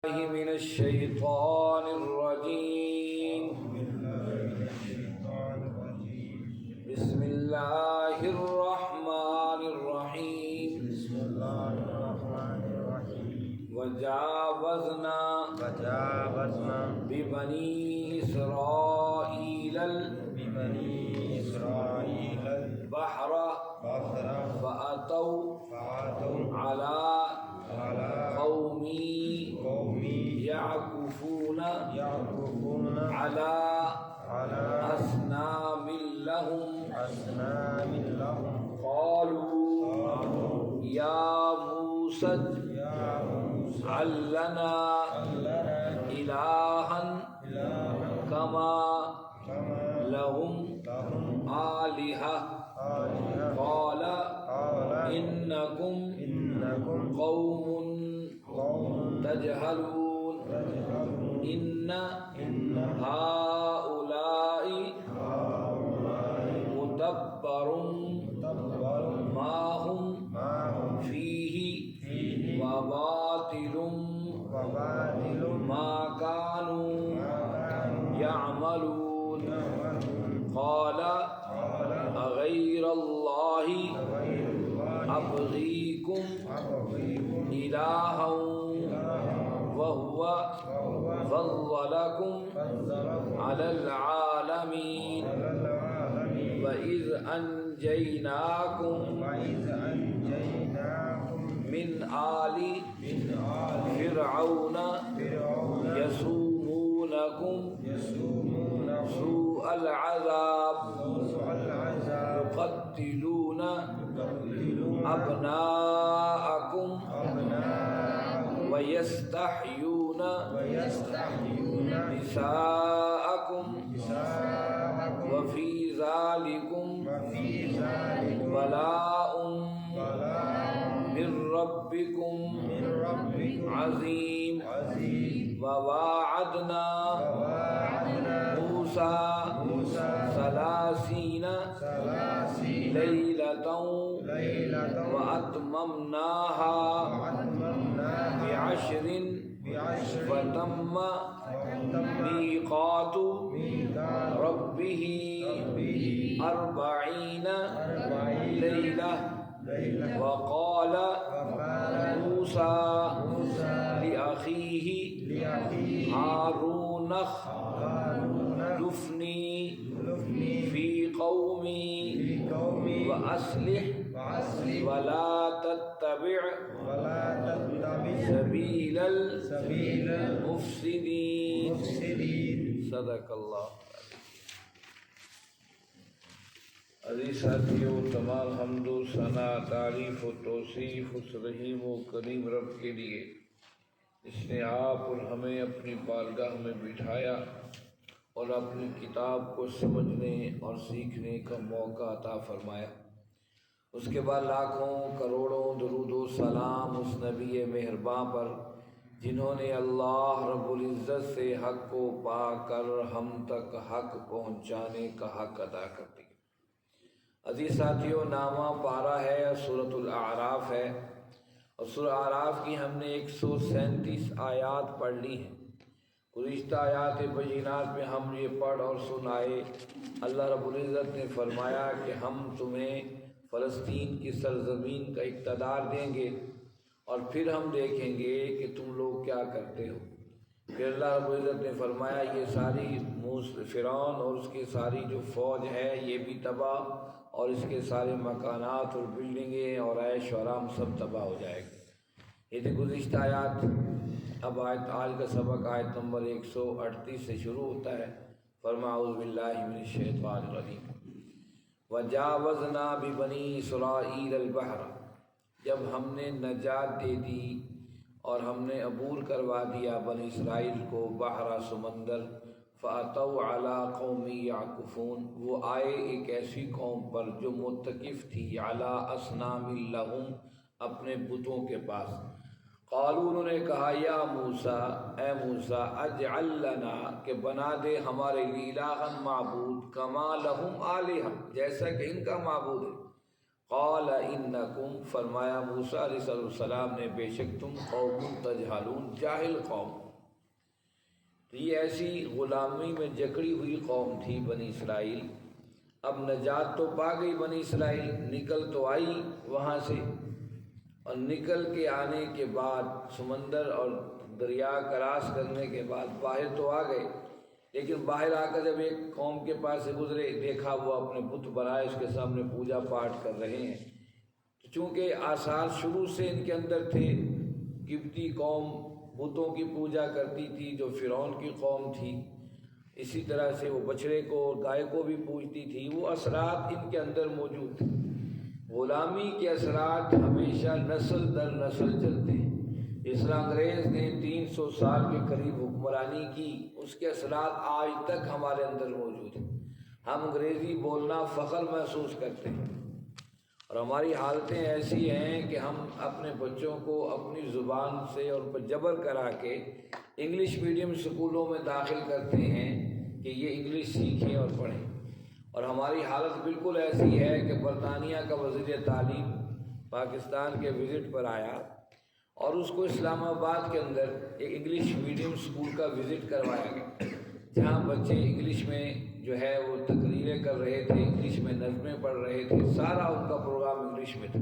من الشيطان الرجيم بسم الله الرحمن الرحيم وجاوزنا ببني إسرائيل البحر فأتوا على قوم يعكفون على أصنام لهم قالوا يا موسى اجعل لنا إلها كما لهم آلهة قال إنكم قوم تجهلون إن هؤلاء متبر ما هم فيه وباطل ما كانوا يعملون قال أغير الله أبغيكم إلها وهو فضلكم على العالمين وإذ أنجيناكم من آل فرعون يسومونكم سوء العذاب يقتلون أبناءكم ويستحيون نساءكم وفي ذلكم بلاء من ربكم عظيم وواعدنا موسى 30 ليلة وأتممناها ب10 فتم ميقات ربه 40 ليلة وقال موسى لأخيه هارون اخلفني في قومي وأصلح ولا تتبع سبيل المفسدين صدق اللہ. عزیز ساتھیو، تمام حمد و ثنا، تعریف و توصیف اس رحیم و کریم رب کے لیے جس نے آپ اور ہمیں اپنی بارگاہ میں بٹھایا اور اپنی کتاب کو سمجھنے اور سیکھنے کا موقع عطا فرمایا. اس کے بعد لاکھوں کروڑوں درود و سلام اس نبی مہرباں پر جنہوں نے اللہ رب العزت سے حق کو پا کر ہم تک حق پہنچانے کا حق ادا کر دیا. عزیز ساتھیو، نامہ پارہ ہے، سورۃ الاعراف ہے، اور سورۃ اعراف کی ہم نے 137 آیات پڑھ لی ہیں. گزشتہ آیات بینات میں ہم یہ پڑھ اور سنائے. اللہ رب العزت نے فرمایا کہ ہم تمہیں فلسطین کی سرزمین کا اقتدار دیں گے اور پھر ہم دیکھیں گے کہ تم لوگ کیا کرتے ہو. پھر اللہ رب العزت نے فرمایا یہ ساری فرعون اور اس کی ساری جو فوج ہے یہ بھی تباہ، اور اس کے سارے مکانات اور بلڈنگیں اور عیش و آرام سب تباہ ہو جائے گا. یہ تھی گزشتہ آیات. اب آج کا سبق آیت نمبر 138 سے شروع ہوتا ہے. فرمایا اعوذ باللہ من الشیطان الرجیم وجاوزنا ببنی اسرائیل البحر، جب ہم نے نجات دے دی اور ہم نے عبور کروا دیا بنی اسرائیل کو بحر سمندر. فَأَتَوْا عَلَىٰ قَوْمٍ يَعْكُفُونَ، وہ آئے ایک ایسی قوم پر جو متکف تھی عَلَىٰ أَصْنَامٍ لَهُمْ، اپنے بتوں کے پاس. قالوا، انہوں نے کہا یا موسیٰ، اے موسیٰ، اجعل لنا، کہ بنا دے ہمارے لیے الہًا معبود، کما لہم آلہہ، جیسا کہ ان کا معبود ہے. قال انکم، فرمایا موسیٰ علیہ السلام نے، بے شک تم قوم تجہلون، جاہل قوم۔ تو یہ ایسی غلامی میں جکڑی ہوئی قوم تھی بنی اسرائیل۔ اب نجات تو پا گئی بنی اسرائیل، نکل تو آئی وہاں سے، اور نکل کے آنے کے بعد سمندر اور دریا کراس کرنے کے بعد باہر تو آ گئے، لیکن باہر آ کر جب ایک قوم کے پاس سے گزرے، دیکھا وہ اپنے بت بنائے اس کے سامنے پوجا پاٹ کر رہے ہیں۔ چونکہ آثار شروع سے ان کے اندر تھے، قبطی قوم بتوں کی پوجا کرتی تھی جو فرعون کی قوم تھی، اسی طرح سے وہ بچڑے کو اور گائے کو بھی پوجتی تھی، وہ اثرات ان کے اندر موجود تھے۔ غلامی کے اثرات ہمیشہ نسل در نسل چلتے ہیں۔ جس طرح انگریز نے 300 سال کے قریب حکمرانی کی، اس کے اثرات آج تک ہمارے اندر موجود ہیں۔ ہم انگریزی بولنا فخر محسوس کرتے ہیں، اور ہماری حالتیں ایسی ہیں کہ ہم اپنے بچوں کو اپنی زبان سے اور پر جبر کرا کے انگلش میڈیم اسکولوں میں داخل کرتے ہیں کہ یہ انگلش سیکھیں اور پڑھیں، اور ہماری حالت بالکل ایسی ہے کہ برطانیہ کا وزیر تعلیم پاکستان کے وزٹ پر آیا اور اس کو اسلام آباد کے اندر ایک انگلش میڈیم اسکول کا وزٹ کروایا گیا، جہاں بچے انگلش میں جو ہے وہ تقریریں کر رہے تھے، انگلش میں نظمیں پڑھ رہے تھے، سارا ان کا پروگرام انگلش میں تھا۔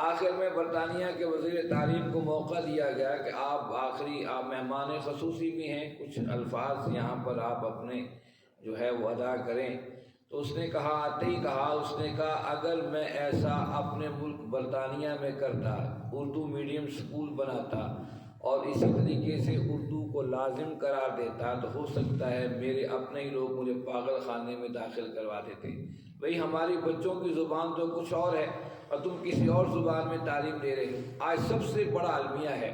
آخر میں برطانیہ کے وزیر تعلیم کو موقع دیا گیا کہ آپ مہمان خصوصی بھی ہیں، کچھ الفاظ یہاں پر آپ اپنے جو ہے وہ ادا کریں۔ تو اس نے کہا، آتے ہی کہا، اس نے کہا اگر میں ایسا اپنے ملک برطانیہ میں کرتا، اردو میڈیم اسکول بناتا اور اسی طریقے سے اردو کو لازم قرار دیتا، تو ہو سکتا ہے میرے اپنے ہی لوگ مجھے پاگل خانے میں داخل کروا دیتے۔ بھئی ہماری بچوں کی زبان تو کچھ اور ہے اور تم کسی اور زبان میں تعلیم دے رہے ہو۔ آج سب سے بڑا المیہ ہے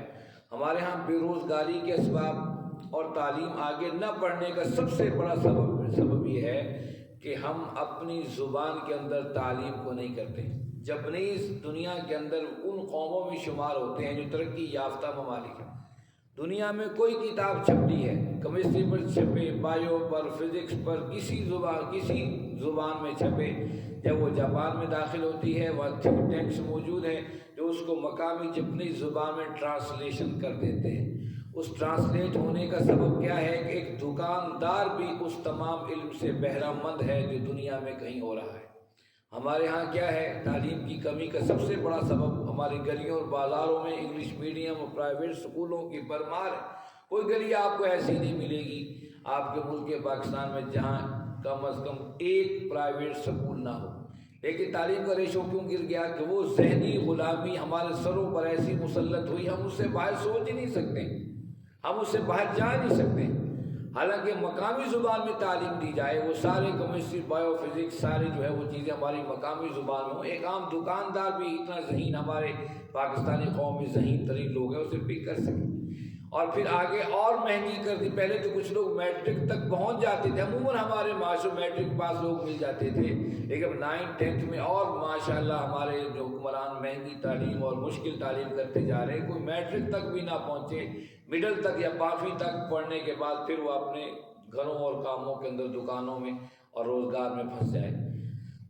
ہمارے ہاں بے روزگاری کے اسباب اور تعلیم آگے نہ بڑھنے کا سب سے بڑا سبب یہ ہے کہ ہم اپنی زبان کے اندر تعلیم کو نہیں کرتے۔ جاپنیز دنیا کے اندر ان قوموں میں شمار ہوتے ہیں جو ترقی یافتہ ممالک ہیں۔ دنیا میں کوئی کتاب چھپتی ہے، کیمسٹری پر چھپے، بایو پر، فزکس پر، کسی زبان میں چھپے، جب وہ جاپان میں داخل ہوتی ہے وہاں تھنک ٹینکس موجود ہیں جو اس کو مقامی جاپنی زبان میں ٹرانسلیشن کر دیتے ہیں۔ اس ٹرانسلیٹ ہونے کا سبب کیا ہے کہ ایک دکاندار بھی اس تمام علم سے بہرہ مند ہے جو دنیا میں کہیں ہو رہا ہے۔ ہمارے ہاں کیا ہے، تعلیم کی کمی کا سب سے بڑا سبب ہماری گلیوں اور بازاروں میں انگلش میڈیم اور پرائیویٹ اسکولوں کی بھرمار ہے۔ کوئی گلی آپ کو ایسی نہیں ملے گی آپ کے ملک پاکستان میں جہاں کم از کم ایک پرائیویٹ اسکول نہ ہو۔ لیکن تعلیم کا ریشو کیوں گر گیا کہ وہ ذہنی غلامی ہمارے سروں پر ایسی مسلط ہوئی، ہم اس سے باہر سوچ ہی نہیں سکتے، ہم اس سے باہر جا نہیں سکتے۔ حالانکہ مقامی زبان میں تعلیم دی جائے، وہ سارے کیمسٹری، بایو، فزکس، سارے جو ہے وہ چیزیں ہماری مقامی زبان میں ہوں، ایک عام دکاندار بھی اتنا ذہین، ہمارے پاکستانی قوم میں ذہین ترین لوگ ہیں، اسے پک کر سکیں۔ اور پھر آگے اور مہنگی کر دی۔ پہلے تو کچھ لوگ میٹرک تک پہنچ جاتے تھے، عموماً ہمارے معاشرے میٹرک پاس لوگ مل جاتے تھے، لیکن اب 9th 10th میں اور ماشاءاللہ ہمارے جو حکمران مہنگی تعلیم اور مشکل تعلیم کرتے جا رہے ہیں، کوئی میٹرک تک بھی نہ پہنچے، مڈل تک یا 12ویں تک پڑھنے کے بعد پھر وہ اپنے گھروں اور کاموں کے اندر، دکانوں میں اور روزگار میں پھنس جائے۔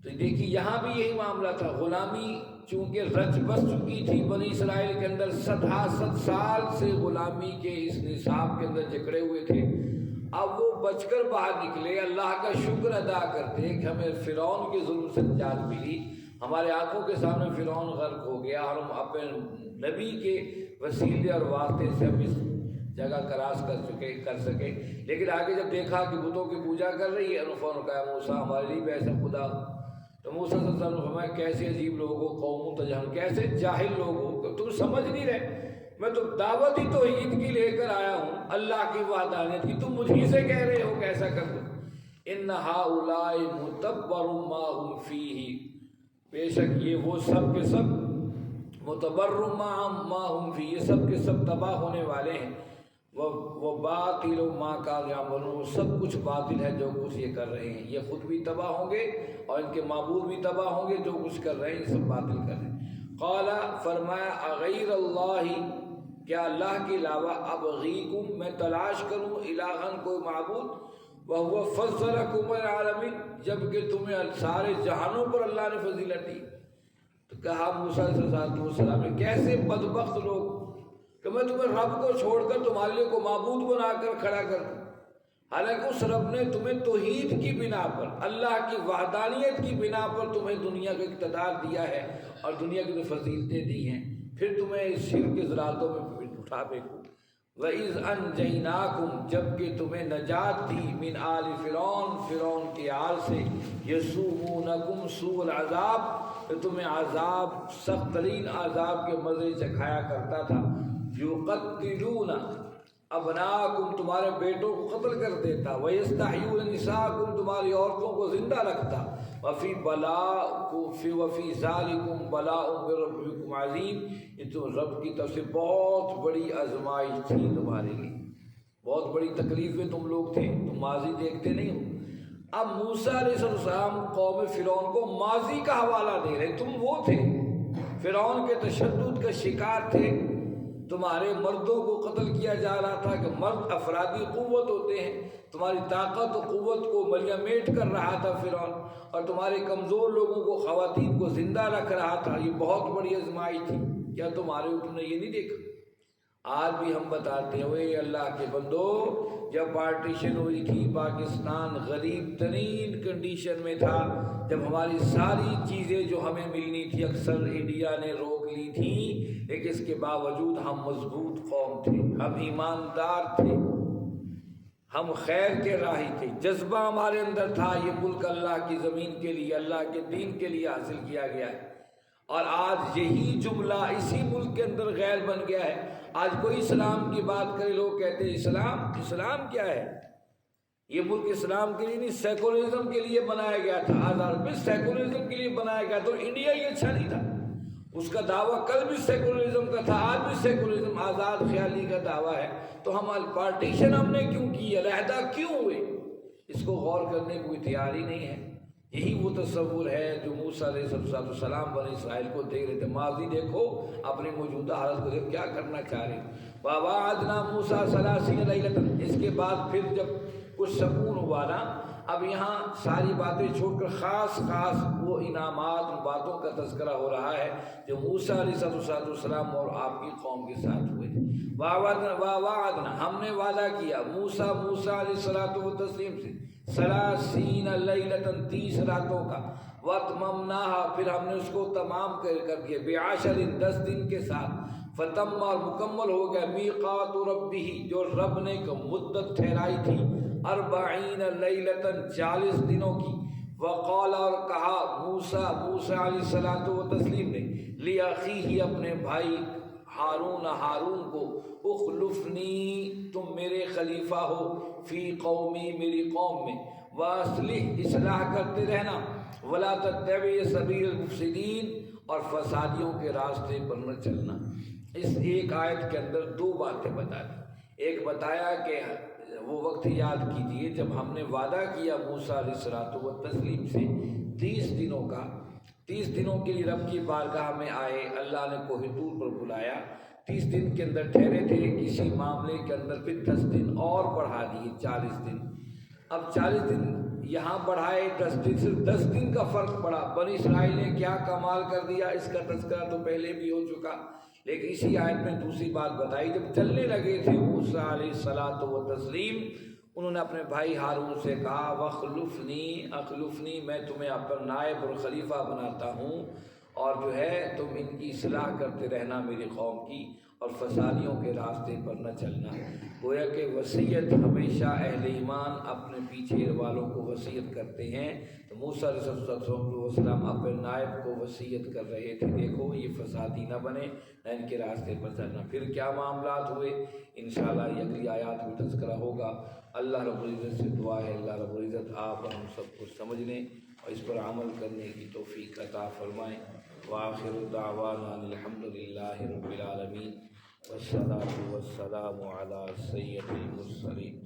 تو دیکھیے یہاں بھی یہی معاملہ تھا، غلامی چونکہ رچ بس چکی تھی بنی اسرائیل کے اندر، 70 سال سے غلامی کے اس نصاب کے اندر جکڑے ہوئے تھے۔ اب وہ بچ کر باہر نکلے، اللہ کا شکر ادا کرتے کہ ہمیں فرعون کے ظلم سے نجات ملی، ہمارے آنکھوں کے سامنے فرعون غرق ہو گیا اور ہم اپنے نبی کے وسیلے اور واسطے سے ہم اس جگہ کراس کر سکے۔ لیکن آگے جب دیکھا کہ بتوں کی پوجا کر رہی ہے، فوراً کہا موسیٰ ہمارے لیے بھی ایسا خدا۔ تو موسیٰ صلی اللہ علیہ وسلم نے فرمایا کیسے عجیب لوگ ہو، قوم تجہل، کیسے جاہل لوگ ہو، تم سمجھ نہیں رہے، میں تو دعوت ہی توحید کی لے کر آیا ہوں، اللہ کی وحدانیت کی، تم مجھ ہی سے کہہ رہے ہو کیسا کر دو۔ ان ہؤلاء متبر ما هم فیہ، بے شک یہ وہ سب کے سب متبر ما هم فیہ، یہ سب کے سب تباہ ہونے والے ہیں۔ وہ باطل ما کانوا یعملون، سب کچھ باطل ہے جو کچھ یہ کر رہے ہیں، یہ خود بھی تباہ ہوں گے اور ان کے معبود بھی تباہ ہوں گے، جو کچھ کر رہے ہیں یہ سب باطل کر رہے ہیں۔ قال، فرمایا اغیر اللہ، کیا اللہ کے علاوہ ابغیکم، میں تلاش کروں الہن کوئی معبود، وہو فضلکم العالمین، جبکہ تمہیں سارے جہانوں پر اللہ نے فضیلت دی۔ کہا موسیٰ علیہ السلام نے کیسے بدبخت لوگ کہ میں تمہیں رب کو چھوڑ کر تمہارے لیے کو معبود بنا کر کھڑا کر دوں، حالانکہ اس رب نے تمہیں توحید کی بنا پر، اللہ کی وحدانیت کی بنا پر تمہیں دنیا کا اقتدار دیا ہے اور دنیا کی فضیلتیں دی ہیں، پھر تمہیں اس شرک کے ضلالتوں میں اٹھا پھینکوں۔ وَإِذْ أَنْجَيْنَاكُمْ جبکہ تمہیں نجات دی من آل فرعون، فرعون کے آل سے، یسومونکم سوء العذاب کہ تمہیں عذاب سخت ترین عذاب کے مزے چکھایا کرتا تھا، یقتلون ابناکم تمہارے بیٹوں کو قتل کر دیتا، ویستحیون نساءکم تمہاری عورتوں کو زندہ رکھتا، وفی ذالکم بلاء من ربکم عظیم، یہ تو رب کی طرف سے بہت بڑی آزمائش تھی تمہارے لیے، بہت بڑی تکلیف میں تم لوگ تھے، تم ماضی دیکھتے نہیں ہو۔ اب موسیٰ علیہ السلام قوم فرعون کو ماضی کا حوالہ دے رہے، تم وہ تھے فرعون کے تشدد کا شکار تھے، تمہارے مردوں کو قتل کیا جا رہا تھا کہ مرد افرادی قوت ہوتے ہیں، تمہاری طاقت و قوت کو ملیا میٹ کر رہا تھا فرعون، اور تمہارے کمزور لوگوں کو، خواتین کو زندہ رکھ رہا تھا، یہ بہت بڑی آزمائش تھی۔ کیا تمہارے اوپر نے یہ نہیں دیکھا؟ آج بھی ہم بتاتے ہیں اے اللہ کے بندو، جب پارٹیشن ہوئی تھی پاکستان غریب ترین کنڈیشن میں تھا، جب ہماری ساری چیزیں جو ہمیں ملنی تھی اکثر انڈیا نے روک لی تھی، لیکن اس کے باوجود ہم مضبوط قوم تھے، ہم ایماندار تھے، ہم خیر کے راہی تھے، جذبہ ہمارے اندر تھا یہ ملک اللہ کی زمین کے لیے، اللہ کے دین کے لیے حاصل کیا گیا ہے، اور آج یہی جملہ اسی ملک کے اندر غیر بن گیا ہے۔ آج کوئی اسلام کی بات کرے لوگ کہتے ہیں اسلام کیا ہے؟ یہ ملک اسلام کے لیے نہیں، سیکولرزم کے لیے بنایا گیا تھا، آزاد میں سیکولرزم کے لیے بنایا گیا تھا، انڈیا ہی اچھا نہیں تھا، اس کا دعویٰ کل بھی سیکولرزم کا تھا، آج بھی سیکولرزم آزاد خیالی کا دعویٰ ہے، تو ہم پارٹیشن ہم نے کیوں کی، علیحدہ کیوں ہوئے، اس کو غور کرنے کی کوئی تیاری نہیں ہے۔ یہی وہ تصور ہے جو موسیٰ علیہ السلام بنی اسرائیل کو دیکھ رہے تھے، ماضی دیکھو، اپنی موجودہ حالت کو دیکھو، کیا کرنا چاہ رہے ہیں۔ وَوَعَدْنَا مُوسَىٰ 30 لَيْلَةً، اس کے بعد پھر جب کچھ سکون ہوا نا، اب یہاں ساری باتیں چھوڑ کر خاص وہ انعامات، ان باتوں کا تذکرہ ہو رہا ہے جو موسیٰ علیہ السلام اور آپ کی قوم کے ساتھ ہوئے تھے۔ وَوَعَدْنَا ہم نے وعدہ کیا موسیٰ علیہ السلام سے 30 لَيْلَةً 30 راتوں کا، وَأَتْمَمْنَاهَا پھر ہم نے اس کو تمام کر دیا، ب10 10 دن کے ساتھ، فتم اور مکمل ہو گیا، میقات ربہ جو رب نے مدت ٹھہرائی تھی، 40 لیلۃ 40 دنوں کی، وقال اور کہا موسیٰ علیہ السلام نے لأخیہ اپنے بھائی ہارون کو، اخلفنی تم میرے خلیفہ ہو، فی قومی میری قوم میں، واصلح اصلاح کرتے رہنا، ولا تتبع سبیل المفسدین اور فسادیوں کے راستے پر نہ چلنا۔ اس ایک آیت کے اندر دو باتیں بتا دی، ایک بتایا کہ وہ وقت یاد کیجیے جب ہم نے وعدہ کیا موسیٰ علیہ السلام سے 30 دنوں کا، 30 دنوں کے لیے رب کی بارگاہ میں آئے، اللہ نے کوہ طور پر بلایا، 30 دن کے اندر ٹھہرے تھے کسی معاملے کے اندر، پھر 10 دن اور بڑھا دیے 40 دن، اب 40 دن یہاں بڑھائے 10 دن، صرف 10 دن کا فرق پڑا۔ بنی اسرائیل نے کیا کمال کر دیا اس کا تذکرہ تو پہلے بھی ہو چکا، لیکن اسی آیت میں دوسری بات بتائی، جب چلنے لگے تھے موسیٰ علیہ السلام، انہوں نے اپنے بھائی ہارون سے کہا اخلفنی میں تمہیں اپنا نائب اور خلیفہ بناتا ہوں، اور جو ہے تم ان کی اصلاح کرتے رہنا میری قوم کی، اور فسادیوں کے راستے پر نہ چلنا۔ گویا کہ وصیت ہمیشہ اہل ایمان اپنے پیچھے والوں کو وصیت کرتے ہیں، تو موسیٰ علیہ السلام اپنے نائب کو وصیت کر رہے تھے، دیکھو یہ فسادی نہ بنے، نہ ان کے راستے پر چلنا۔ پھر کیا معاملات ہوئے انشاءاللہ یہ اگلی آیات میں تذکرہ ہوگا۔ اللہ رب العزت سے دعا ہے اللہ رب العزت آپ اور ہم سب کو سمجھنے اور اس پر عمل کرنے کی توفیق عطا فرمائیں۔ وآخر دعوانا الحمدللہ رب العالمین، والصلاة والسلام علی سید المرسلین۔